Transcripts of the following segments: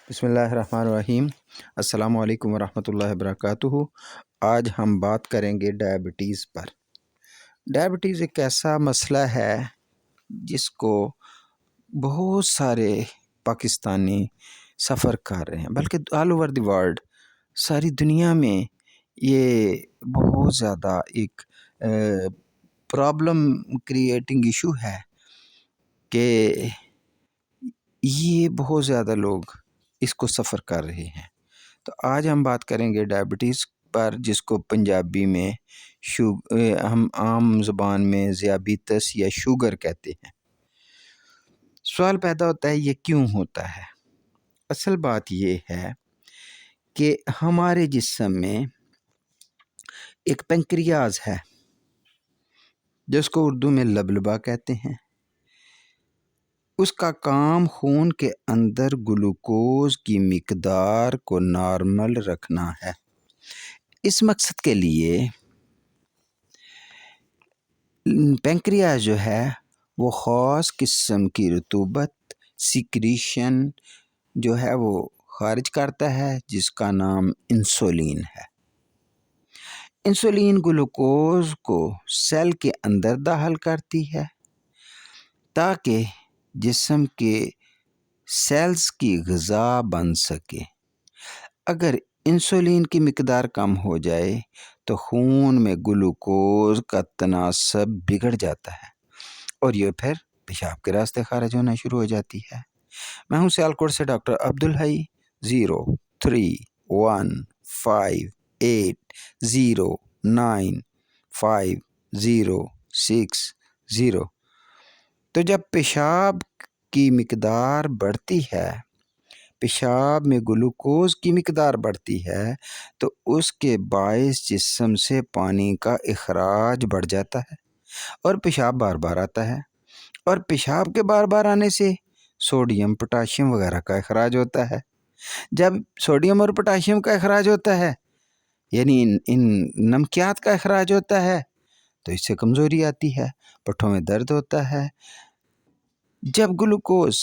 بسم اللہ الرحمن الرحیم۔ السلام علیکم ورحمۃ اللہ وبرکاتہ۔ آج ہم بات کریں گے ڈائبٹیز پر۔ ڈائبٹیز ایک ایسا مسئلہ ہے جس کو بہت سارے پاکستانی سفر کر رہے ہیں، بلکہ آل اوور دی ورلڈ، ساری دنیا میں یہ بہت زیادہ ایک پرابلم کریٹنگ ایشو ہے کہ یہ بہت زیادہ لوگ اس کو سفر کر رہے ہیں۔ تو آج ہم بات کریں گے ڈائبٹیز پر، جس کو پنجابی میں ہم عام زبان میں ذیابیطس یا شوگر کہتے ہیں۔ سوال پیدا ہوتا ہے یہ کیوں ہوتا ہے؟ اصل بات یہ ہے کہ ہمارے جسم میں ایک پنکریاز ہے جس کو اردو میں لبلبا کہتے ہیں۔ اس کا کام خون کے اندر گلوکوز کی مقدار کو نارمل رکھنا ہے۔ اس مقصد کے لیے پنکریاز جو ہے وہ خاص قسم کی رطوبت سیکریشن جو ہے وہ خارج کرتا ہے، جس کا نام انسولین ہے۔ انسولین گلوکوز کو سیل کے اندر داخل کرتی ہے تاکہ جسم کے سیلز کی غذا بن سکے۔ اگر انسولین کی مقدار کم ہو جائے تو خون میں گلوکوز کا تناسب بگڑ جاتا ہے اور یہ پھر پیشاب کے راستے خارج ہونا شروع ہو جاتی ہے۔ میں ہوں سیالکوٹ سے ڈاکٹر عبدالحی۔ 0315809506 تو جب پیشاب کی مقدار بڑھتی ہے، پیشاب میں گلوکوز کی مقدار بڑھتی ہے، تو اس کے باعث جسم سے پانی کا اخراج بڑھ جاتا ہے اور پیشاب بار بار آتا ہے، اور پیشاب کے بار بار آنے سے سوڈیم پوٹاشیم وغیرہ کا اخراج ہوتا ہے۔ جب سوڈیم اور پوٹاشیم کا اخراج ہوتا ہے، یعنی ان نمکیات کا اخراج ہوتا ہے، تو اس سے کمزوری آتی ہے، پٹھوں میں درد ہوتا ہے۔ جب گلوکوز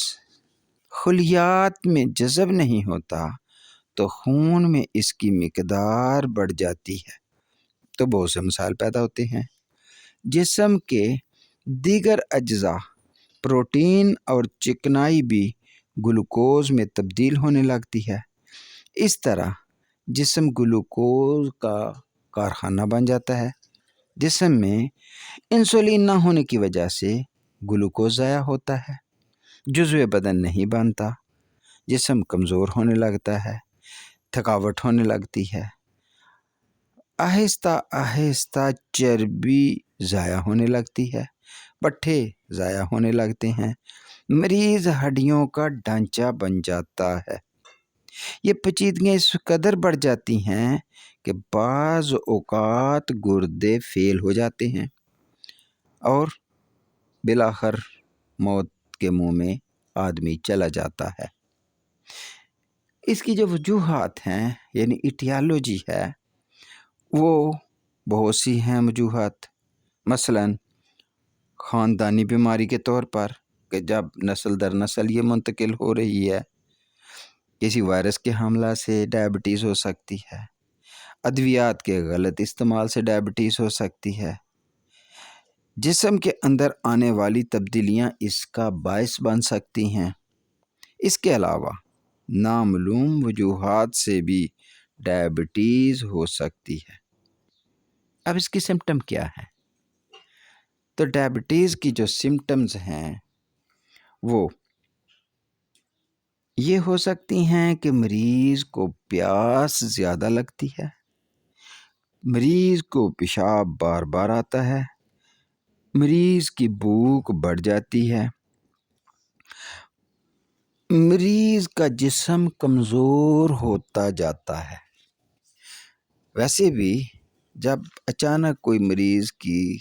خلیات میں جذب نہیں ہوتا تو خون میں اس کی مقدار بڑھ جاتی ہے، تو بہت سے مسائل پیدا ہوتے ہیں۔ جسم کے دیگر اجزاء، پروٹین اور چکنائی بھی گلوکوز میں تبدیل ہونے لگتی ہے۔ اس طرح جسم گلوکوز کا کارخانہ بن جاتا ہے۔ جسم میں انسولین نہ ہونے کی وجہ سے گلوکوز ضائع ہوتا ہے، جزو بدن نہیں بنتا، جسم کمزور ہونے لگتا ہے، تھکاوٹ ہونے لگتی ہے، آہستہ آہستہ چربی ضائع ہونے لگتی ہے، پٹھے ضائع ہونے لگتے ہیں، مریض ہڈیوں کا ڈھانچہ بن جاتا ہے۔ یہ پیچیدگیاں اس قدر بڑھ جاتی ہیں کہ بعض اوقات گردے فیل ہو جاتے ہیں اور بالآخر موت کے منہ میں آدمی چلا جاتا ہے۔ اس کی جو وجوہات ہیں، یعنی ایٹیالوجی ہے، وہ بہت سی ہیں وجوہات۔ مثلاً خاندانی بیماری کے طور پر کہ جب نسل در نسل یہ منتقل ہو رہی ہے، کسی وائرس کے حملہ سے ڈائبٹیز ہو سکتی ہے، ادویات کے غلط استعمال سے ڈائبٹیز ہو سکتی ہے، جسم کے اندر آنے والی تبدیلیاں اس کا باعث بن سکتی ہیں۔ اس کے علاوہ نامعلوم وجوہات سے بھی ڈائبٹیز ہو سکتی ہے۔ اب اس کی سمٹم کیا ہے؟ تو ڈائبٹیز کی جو سمٹمز ہیں وہ یہ ہو سکتی ہیں کہ مریض کو پیاس زیادہ لگتی ہے، مریض کو پیشاب بار بار آتا ہے، مریض کی بھوک بڑھ جاتی ہے، مریض کا جسم کمزور ہوتا جاتا ہے۔ ویسے بھی جب اچانک کوئی مریض کی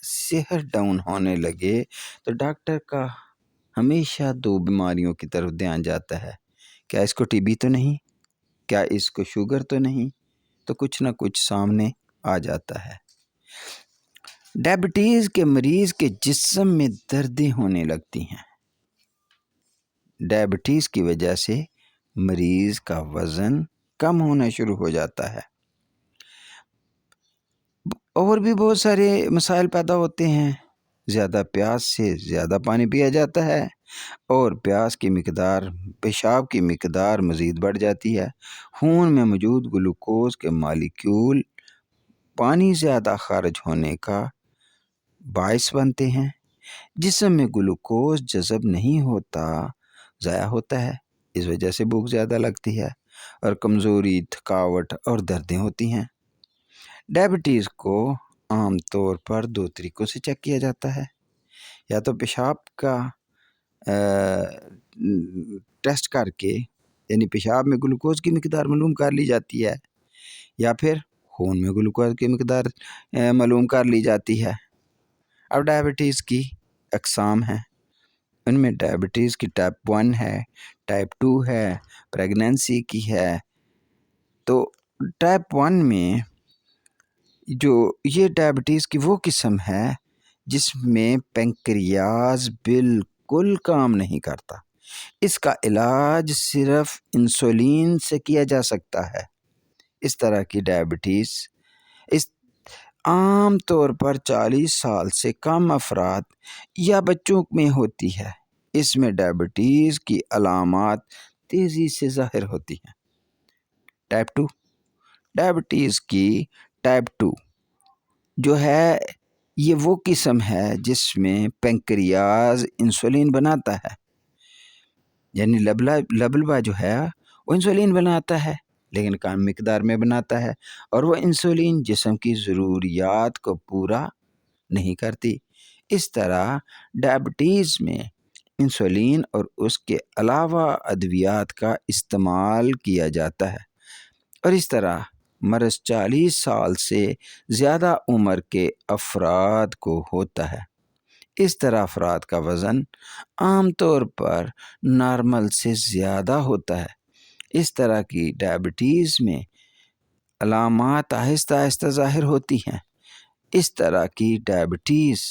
صحت ڈاؤن ہونے لگے تو ڈاکٹر کا ہمیشہ دو بیماریوں کی طرف دھیان جاتا ہے۔ کیا اس کو ٹی بی تو نہیں؟ کیا اس کو شوگر تو نہیں؟ تو کچھ نہ کچھ سامنے آ جاتا ہے۔ ڈائبٹیز کے مریض کے جسم میں دردیں ہونے لگتی ہیں۔ ڈائبٹیز کی وجہ سے مریض کا وزن کم ہونا شروع ہو جاتا ہے۔ اور بھی بہت سارے مسائل پیدا ہوتے ہیں۔ زیادہ پیاس سے زیادہ پانی پیا جاتا ہے اور پیشاب کی مقدار مزید بڑھ جاتی ہے۔ خون میں موجود گلوکوز کے مالیکیول پانی زیادہ خارج ہونے کا باعث بنتے ہیں۔ جسم میں گلوکوز جذب نہیں ہوتا، ضائع ہوتا ہے۔ اس وجہ سے بھوک زیادہ لگتی ہے اور کمزوری، تھکاوٹ اور دردیں ہوتی ہیں۔ ڈائبٹیز کو عام طور پر 2 طریقوں سے چیک کیا جاتا ہے۔ یا تو پیشاب کا ٹیسٹ کر کے، یعنی پیشاب میں گلوکوز کی مقدار معلوم کر لی جاتی ہے، یا پھر خون میں گلوکوز کی مقدار معلوم کر لی جاتی ہے۔ اب ڈائبٹیز کی اقسام ہیں۔ ان میں ڈائبٹیز کی ٹائپ 1 ہے، ٹائپ 2 ہے، پریگنینسی کی ہے۔ تو ٹائپ 1 میں یہ ڈائبٹیز کی وہ قسم ہے جس میں پینکریاز بالکل کام نہیں کرتا۔ اس کا علاج صرف انسولین سے کیا جا سکتا ہے۔ اس طرح کی ڈائبٹیز عام طور پر 40 سال سے کم افراد یا بچوں میں ہوتی ہے۔ اس میں ڈائبٹیز کی علامات تیزی سے ظاہر ہوتی ہیں۔ ٹائپ 2 ڈائبٹیز کی ٹائپ 2 جو ہے، یہ وہ قسم ہے جس میں پینکریاز انسولین بناتا ہے، یعنی لبلبا جو ہے وہ انسولین بناتا ہے لیکن کم مقدار میں بناتا ہے، اور وہ انسولین جسم کی ضروریات کو پورا نہیں کرتی۔ اس طرح ڈائبٹیز میں انسولین اور اس کے علاوہ ادویات کا استعمال کیا جاتا ہے، اور اس طرح مرض 40 سال سے زیادہ عمر کے افراد کو ہوتا ہے۔ اس طرح افراد کا وزن عام طور پر نارمل سے زیادہ ہوتا ہے۔ اس طرح کی ڈائبٹیز میں علامات آہستہ آہستہ ظاہر ہوتی ہیں۔ اس طرح کی ڈائبٹیز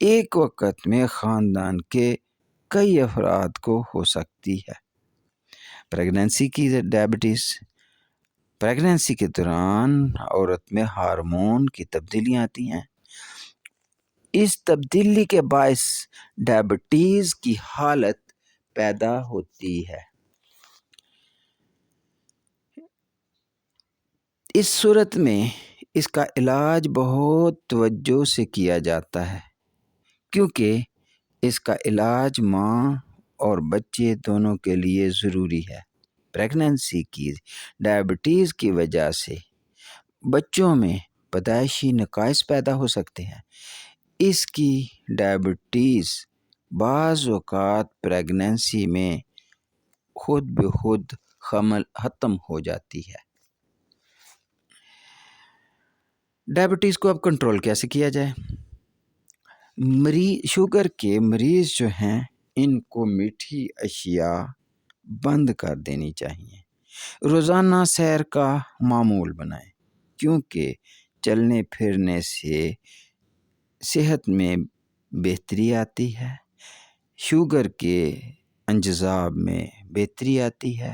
ایک وقت میں خاندان کے کئی افراد کو ہو سکتی ہے۔ پریگنینسی کی ڈائبٹیز، پریگنینسی کے دوران عورت میں ہارمون کی تبدیلیاں آتی ہیں۔ اس تبدیلی کے باعث ڈائبٹیز کی حالت پیدا ہوتی ہے۔ اس صورت میں اس کا علاج بہت توجہ سے کیا جاتا ہے، کیونکہ اس کا علاج ماں اور بچے دونوں کے لیے ضروری ہے۔ پریگنینسی کی ڈائبٹیز کی وجہ سے بچوں میں پیدائشی نقائص پیدا ہو سکتے ہیں۔ اس کی ڈائبٹیز بعض اوقات پریگنینسی میں خود بخود ختم ہو جاتی ہے۔ ڈائبٹیز کو اب کنٹرول کیسے کیا جائے؟ شوگر کے مریض جو ہیں، ان کو میٹھی اشیاء بند کر دینی چاہیے۔ روزانہ سیر کا معمول بنائیں، کیونکہ چلنے پھرنے سے صحت میں بہتری آتی ہے، شوگر کے انجذاب میں بہتری آتی ہے،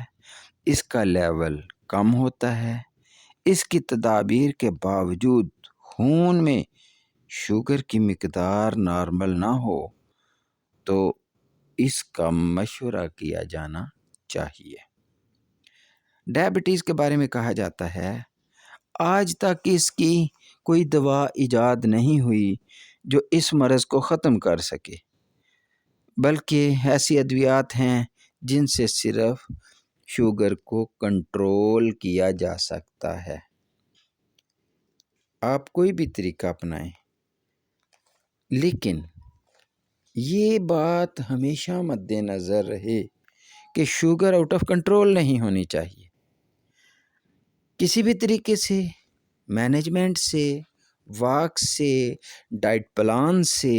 اس کا لیول کم ہوتا ہے۔ اس کی تدابیر کے باوجود خون میں شوگر کی مقدار نارمل نہ ہو تو اس کا مشورہ کیا جانا چاہیے۔ ڈائبٹیز کے بارے میں کہا جاتا ہے، آج تک اس کی کوئی دوا ایجاد نہیں ہوئی جو اس مرض کو ختم کر سکے، بلکہ ایسی ادویات ہیں جن سے صرف شوگر کو کنٹرول کیا جا سکتا ہے۔ آپ کوئی بھی طریقہ اپنائیں، لیکن یہ بات ہمیشہ مد نظر رہے کہ شوگر آؤٹ آف کنٹرول نہیں ہونی چاہیے۔ کسی بھی طریقے سے، مینجمنٹ سے، واک سے، ڈائٹ پلان سے،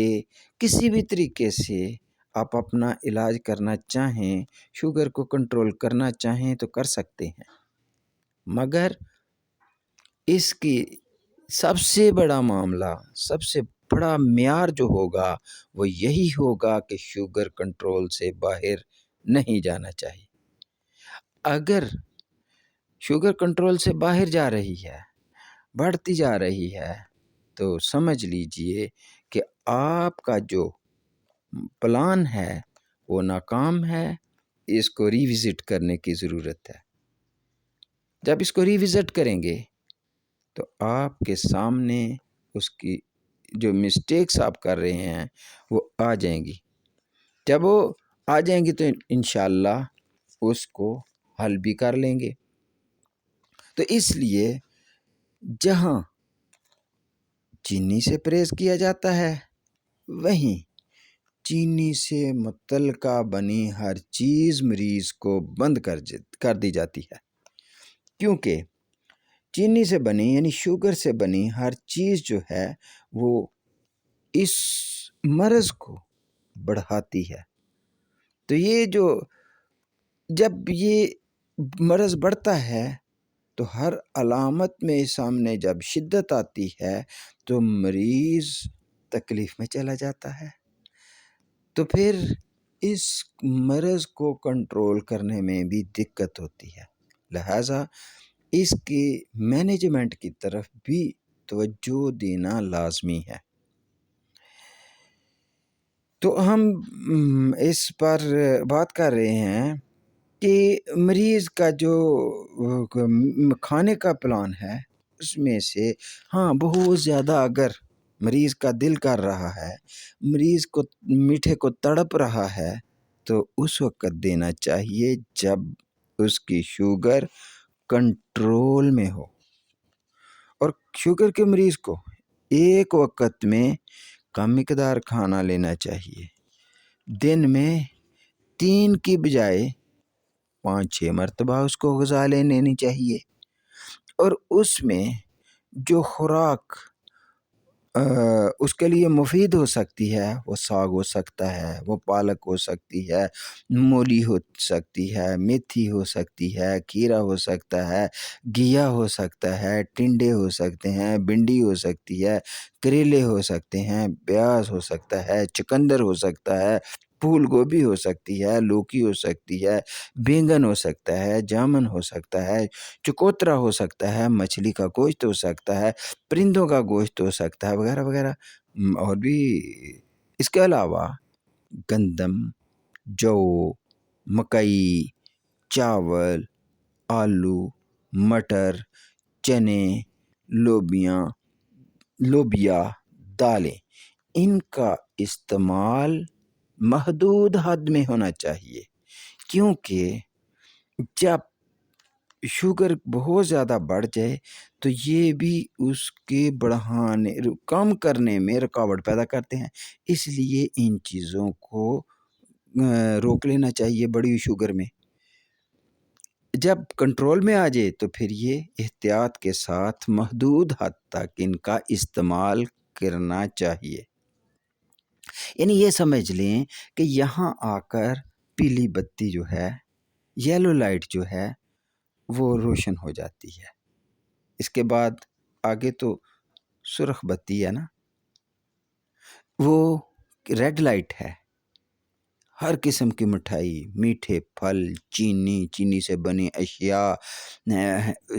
کسی بھی طریقے سے آپ اپنا علاج کرنا چاہیں، شوگر کو کنٹرول کرنا چاہیں تو کر سکتے ہیں، مگر اس کی سب سے بڑا معاملہ، سب سے بڑا معیار جو ہوگا وہ یہی ہوگا کہ شوگر کنٹرول سے باہر نہیں جانا چاہیے۔ اگر شوگر کنٹرول سے باہر جا رہی ہے، بڑھتی جا رہی ہے، تو سمجھ لیجئے کہ آپ کا جو پلان ہے وہ ناکام ہے، اس کو ریوزٹ کرنے کی ضرورت ہے۔ جب اس کو ریوزٹ کریں گے تو آپ کے سامنے اس کی جو مسٹیکس آپ کر رہے ہیں وہ آ جائیں گی۔ جب وہ آ جائیں گی تو انشاءاللہ اس کو حل بھی کر لیں گے۔ تو اس لیے جہاں چینی سے پرہیز کیا جاتا ہے، وہیں چینی سے متعلقہ بنی ہر چیز مریض کو بند کر دی جاتی ہے، کیونکہ چینی سے بنی یعنی شوگر سے بنی ہر چیز جو ہے وہ اس مرض کو بڑھاتی ہے۔ تو یہ جب یہ مرض بڑھتا ہے تو ہر علامت میں سامنے جب شدت آتی ہے تو مریض تکلیف میں چلا جاتا ہے۔ تو پھر اس مرض کو کنٹرول کرنے میں بھی دقت ہوتی ہے، لہٰذا اس کی مینجمنٹ کی طرف بھی توجہ دینا لازمی ہے۔ تو ہم اس پر بات کر رہے ہیں کہ مریض کا جو کھانے کا پلان ہے اس میں سے بہت زیادہ اگر مریض کا دل کر رہا ہے، مریض کو میٹھے کو تڑپ رہا ہے، تو اس وقت دینا چاہیے جب اس کی شوگر کنٹرول میں ہو۔ اور شوگر کے مریض کو ایک وقت میں کم مقدار کھانا لینا چاہیے، دن میں 3 کی بجائے 5-6 مرتبہ اس کو غذا لینی چاہیے۔ اور اس میں جو خوراک اس کے لیے مفید ہو سکتی ہے وہ ساگ ہو سکتا ہے، وہ پالک ہو سکتی ہے، مولی ہو سکتی ہے، میتھی ہو سکتی ہے، کھیرا ہو سکتا ہے، گھیا ہو سکتا ہے، ٹنڈے ہو سکتے ہیں، بھنڈی ہو سکتی ہے، کریلے ہو سکتے ہیں، پیاز ہو سکتا ہے، چقندر ہو سکتا ہے، پھول گوبھی ہو سکتی ہے، لوکی ہو سکتی ہے، بینگن ہو سکتا ہے، جامن ہو سکتا ہے، چکوترا ہو سکتا ہے، مچھلی کا گوشت ہو سکتا ہے، پرندوں کا گوشت ہو سکتا ہے، وغیرہ وغیرہ۔ اور بھی اس کے علاوہ گندم، جو، مکئی، چاول، آلو، مٹر، چنے، لوبیا، دالیں، ان کا استعمال محدود حد میں ہونا چاہیے، کیونکہ جب شوگر بہت زیادہ بڑھ جائے تو یہ بھی اس کے کم کرنے میں رکاوٹ پیدا کرتے ہیں۔ اس لیے ان چیزوں کو روک لینا چاہیے بڑی شوگر میں۔ جب کنٹرول میں آ جائے تو پھر یہ احتیاط کے ساتھ محدود حد تک ان کا استعمال کرنا چاہیے۔ یعنی یہ سمجھ لیں کہ یہاں آ کر پیلی بتی جو ہے، یلو لائٹ جو ہے وہ روشن ہو جاتی ہے، اس کے بعد آگے تو سرخ بتی ہے نا، وہ ریڈ لائٹ ہے۔ ہر قسم کی مٹھائی، میٹھے پھل، چینی سے بنی اشیاء،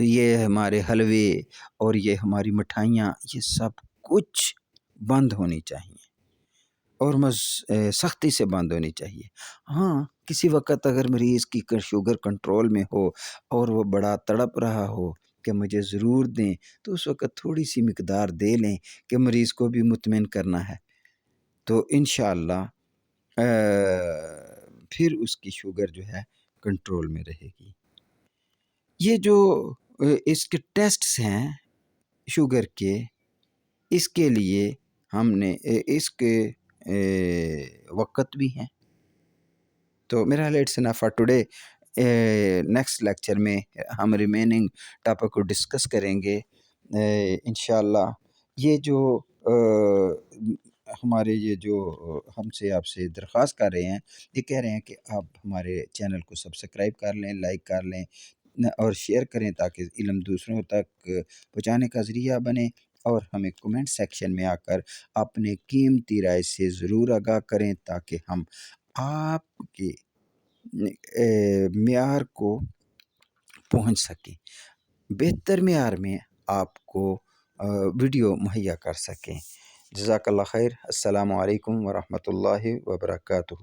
یہ ہمارے حلوے اور یہ ہماری مٹھائیاں، یہ سب کچھ بند ہونی چاہیے اور سختی سے بند ہونی چاہیے۔ کسی وقت اگر مریض کی شوگر کنٹرول میں ہو اور وہ بڑا تڑپ رہا ہو کہ مجھے ضرور دیں، تو اس وقت تھوڑی سی مقدار دے لیں کہ مریض کو بھی مطمئن کرنا ہے، تو انشاءاللہ پھر اس کی شوگر جو ہے کنٹرول میں رہے گی۔ یہ جو اس کے ٹیسٹس ہیں شوگر کے، اس کے لیے ہم نے اس کے وقت بھی ہیں۔ تو میرا خیال it's enough for today. Next lecture میں ہم ریمیننگ ٹاپک کو ڈسکس کریں گے انشاءاللہ۔ یہ جو ہم سے آپ سے درخواست کر رہے ہیں، یہ کہہ رہے ہیں کہ آپ ہمارے چینل کو سبسکرائب کر لیں، لائک کر لیں اور شیئر کریں تاکہ علم دوسروں تک پہنچانے کا ذریعہ بنے، اور ہمیں کومنٹ سیکشن میں آ کر اپنے قیمتی رائے سے ضرور آگاہ کریں تاکہ ہم آپ کے معیار کو پہنچ سکیں، بہتر معیار میں آپ کو ویڈیو مہیا کر سکیں۔ جزاک اللہ خیر۔ السلام علیکم ورحمۃ اللہ وبرکاتہ۔